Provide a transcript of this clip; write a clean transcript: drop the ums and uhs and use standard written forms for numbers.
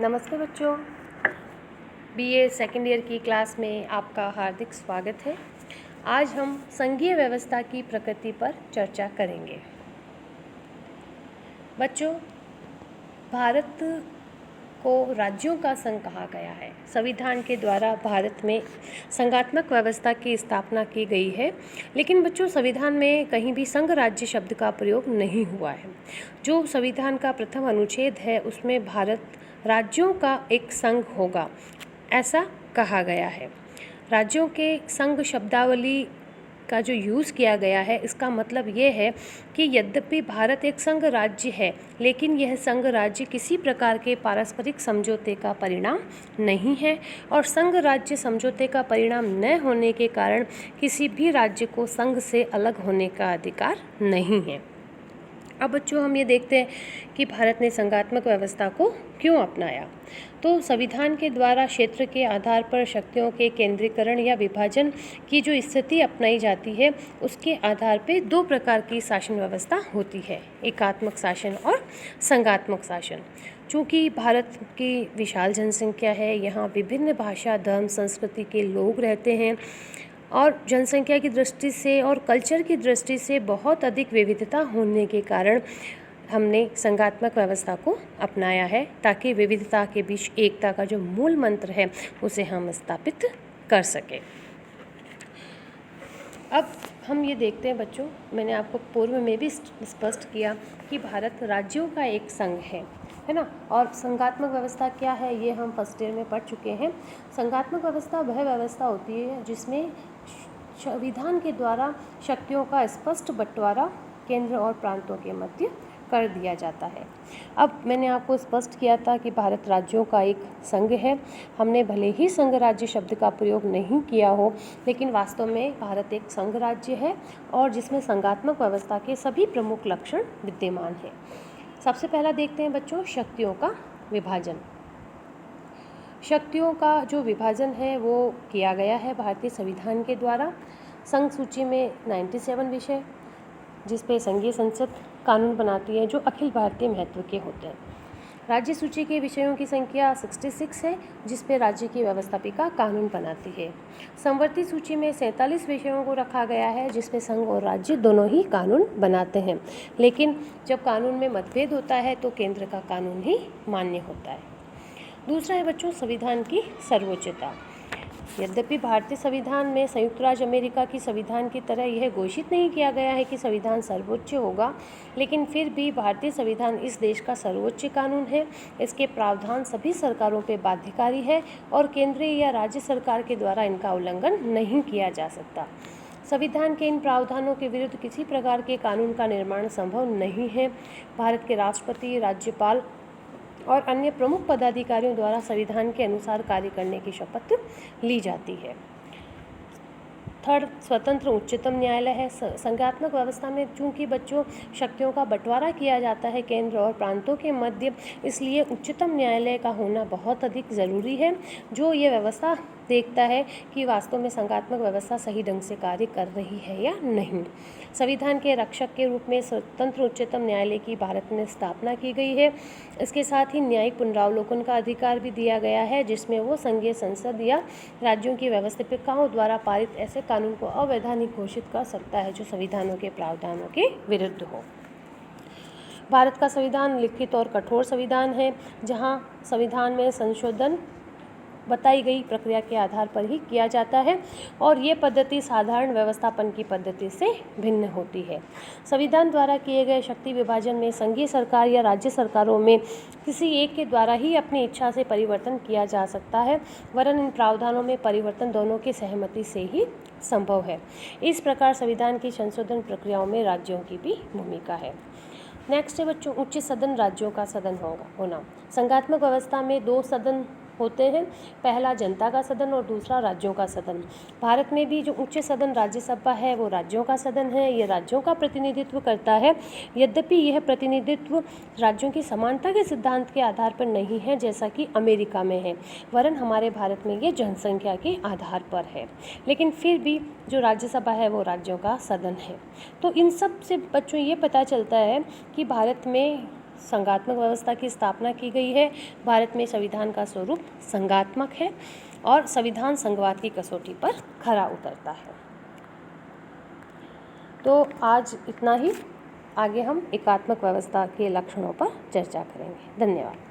नमस्ते बच्चों, BA second year की क्लास में आपका हार्दिक स्वागत है। आज हम संघीय व्यवस्था की प्रकृति पर चर्चा करेंगे। बच्चों, भारत को राज्यों का संघ कहा गया है। संविधान के द्वारा भारत में संघात्मक व्यवस्था की स्थापना की गई है, लेकिन बच्चों संविधान में कहीं भी संघ राज्य शब्द का प्रयोग नहीं हुआ है। जो संविधान का प्रथम अनुच्छेद है उसमें भारत राज्यों का एक संघ होगा, ऐसा कहा गया है। राज्यों के संघ शब्दावली का जो यूज़ किया गया है, इसका मतलब ये है कि यद्यपि भारत एक संघ राज्य है, लेकिन यह संघ राज्य किसी प्रकार के पारस्परिक समझौते का परिणाम नहीं है और संघ राज्य समझौते का परिणाम न होने के कारण किसी भी राज्य को संघ से अलग होने का अधिकार नहीं है। अब बच्चों हम ये देखते हैं कि भारत ने संघात्मक व्यवस्था को क्यों अपनाया। तो संविधान के द्वारा क्षेत्र के आधार पर शक्तियों के केंद्रीकरण या विभाजन की जो स्थिति अपनाई जाती है, उसके आधार पर दो प्रकार की शासन व्यवस्था होती है, एकात्मक शासन और संघात्मक शासन। चूँकि भारत की विशाल जनसंख्या है, यहाँ विभिन्न भाषा, धर्म, संस्कृति के लोग रहते हैं और जनसंख्या की दृष्टि से और कल्चर की दृष्टि से बहुत अधिक विविधता होने के कारण हमने संघात्मक व्यवस्था को अपनाया है, ताकि विविधता के बीच एकता का जो मूल मंत्र है उसे हम स्थापित कर सकें। अब हम ये देखते हैं बच्चों, मैंने आपको पूर्व में भी स्पष्ट किया कि भारत राज्यों का एक संघ है ना। और संघात्मक व्यवस्था क्या है ये हम फर्स्ट ईयर में पढ़ चुके हैं। संघात्मक व्यवस्था वह व्यवस्था होती है जिसमें संविधान के द्वारा शक्तियों का स्पष्ट बंटवारा केंद्र और प्रांतों के मध्य कर दिया जाता है। अब मैंने आपको स्पष्ट किया था कि भारत राज्यों का एक संघ है। हमने भले ही संघ राज्य शब्द का प्रयोग नहीं किया हो, लेकिन वास्तव में भारत एक संघ राज्य है और जिसमें संघात्मक व्यवस्था के सभी प्रमुख लक्षण विद्यमान हैं। सबसे पहला देखते हैं बच्चों, शक्तियों का विभाजन। शक्तियों का जो विभाजन है वो किया गया है भारतीय संविधान के द्वारा। संघ सूची में 97 विषय जिस पे संघीय संसद कानून बनाती है, जो अखिल भारतीय महत्व के होते हैं। राज्य सूची के विषयों की संख्या 66 है, जिस पे राज्य की व्यवस्थापिका कानून बनाती है। संवर्ती सूची में 47 विषयों को रखा गया है, जिसमें संघ और राज्य दोनों ही कानून बनाते हैं, लेकिन जब कानून में मतभेद होता है तो केंद्र का कानून ही मान्य होता है। दूसरा है बच्चों, संविधान की सर्वोच्चता। यद्यपि भारतीय संविधान में संयुक्त राज्य अमेरिका की संविधान की तरह यह घोषित नहीं किया गया है कि संविधान सर्वोच्च होगा, लेकिन फिर भी भारतीय संविधान इस देश का सर्वोच्च कानून है। इसके प्रावधान सभी सरकारों पर बाध्यकारी है और केंद्रीय या राज्य सरकार के द्वारा इनका उल्लंघन नहीं किया जा सकता। संविधान के इन प्रावधानों के विरुद्ध किसी प्रकार के कानून का निर्माण संभव नहीं है। भारत के राष्ट्रपति, राज्यपाल और अन्य प्रमुख पदाधिकारियों द्वारा संविधान के अनुसार कार्य करने की शपथ ली जाती है। थर्ड, स्वतंत्र उच्चतम न्यायालय है। संघात्मक व्यवस्था में चूंकि बच्चों शक्तियों का बंटवारा किया जाता है केंद्र और प्रांतों के मध्य, इसलिए उच्चतम न्यायालय का होना बहुत अधिक ज़रूरी है, जो ये व्यवस्था देखता है कि वास्तव में संघात्मक व्यवस्था सही ढंग से कार्य कर रही है या नहीं। संविधान के रक्षक के रूप में स्वतंत्र उच्चतम न्यायालय की भारत में स्थापना की गई है। इसके साथ ही न्यायिक पुनरावलोकन का अधिकार भी दिया गया है, जिसमें वो संघीय संसद या राज्यों की व्यवस्थापिकाओं द्वारा पारित ऐसे कानून को अवैधानिक घोषित कर सकता है जो संविधानों के प्रावधानों के विरुद्ध हो। भारत का संविधान लिखित और कठोर संविधान है, जहां संविधान में संशोधन बताई गई प्रक्रिया के आधार पर ही किया जाता है और ये पद्धति साधारण व्यवस्थापन की पद्धति से भिन्न होती है। संविधान द्वारा किए गए शक्ति विभाजन में संघीय सरकार या राज्य सरकारों में किसी एक के द्वारा ही अपनी इच्छा से परिवर्तन किया जा सकता है, वरन इन प्रावधानों में परिवर्तन दोनों की सहमति से ही संभव है। इस प्रकार संविधान की संशोधन प्रक्रियाओं में राज्यों की भी भूमिका है। नेक्स्ट है बच्चों, उच्च सदन राज्यों का सदन होना। संघात्मक व्यवस्था में दो सदन होते हैं, पहला जनता का सदन और दूसरा राज्यों का सदन। भारत में भी जो उच्च सदन राज्यसभा है वो राज्यों का सदन है। ये राज्यों का प्रतिनिधित्व करता है, यद्यपि यह प्रतिनिधित्व राज्यों की समानता के सिद्धांत के आधार पर नहीं है जैसा कि अमेरिका में है, वरन हमारे भारत में ये जनसंख्या के आधार पर है। लेकिन फिर भी जो राज्यसभा है वो राज्यों का सदन है। तो इन सब से बच्चों ये पता चलता है कि भारत में संघात्मक व्यवस्था की स्थापना की गई है। भारत में संविधान का स्वरूप संघात्मक है और संविधान संघवाद की कसौटी पर खरा उतरता है। तो आज इतना ही। आगे हम एकात्मक व्यवस्था के लक्षणों पर चर्चा करेंगे। धन्यवाद।